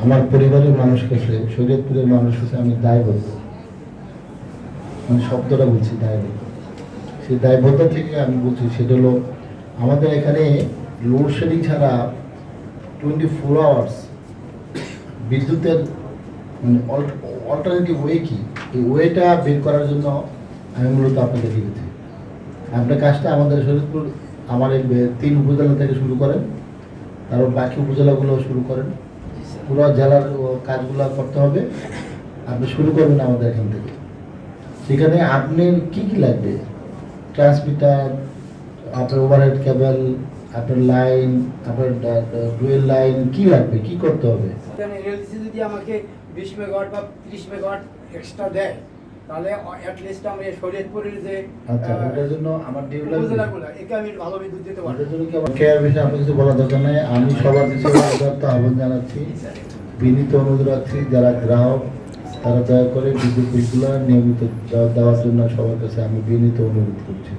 আমার পরিবারের মানুষ কাছে, শরীয়তপুরের মানুষ কাছে আমি দায়বদ্ধ, মানে শব্দটা বলছি দায়বদ্ধ। সেই দায়বদ্ধ থেকে আমি বলছি সেটা হলো আমাদের এখানে লোডশেডিং ছাড়া 24 আওয়ার্স বিদ্যুতের মানে অল্টারনেটিভ ওয়ে কি, এই ওয়েটা বের করার জন্য আমি মূলত আপনাদের লিখেছি। আপনার কাজটা আমাদের শরীয়তপুর আমার এই 3 উপজেলা থেকে শুরু করেন, তারপর বাকি উপজেলাগুলো শুরু করেন, পুরো জেলার কাজগুলো করতে হবে। আপনি শুরু করবেন আমাদের এখান থেকে। সেখানে আপনার কি কি লাগবে, ট্রান্সমিটার, আপনার ওভারহেড কেবল, আপনার লাইন, আপনার ডুয়েল লাইন, কি লাগবে, কি করতে হবে। এলসি যদি আমাকে 20 মেগাওয়াট বা 30 মেগাওয়াট এক্সট্রা দেয়, তাহলে অ্যাটলিস্ট আমরা শরীয়তপুরের যে আচ্ছা, ওটার জন্য আমার উপজেলাগুলো একে আমি ভালো বিদ্যুৎ দিতে পারবো। ওটার জন্য কি আমার কেয়ার বিষয়ে আপনার কিছু বলার দরকার নাই। আমি সবার কিছু আহ্বান জানাচ্ছি, বিনীত অনুরোধ রাখছি, যারা গ্রাহক তারা দয়া করে বিদ্যুৎ বিলগুলো নিয়মিত দেওয়ার জন্য সবার কাছে আমি বিনীত অনুরোধ করছি।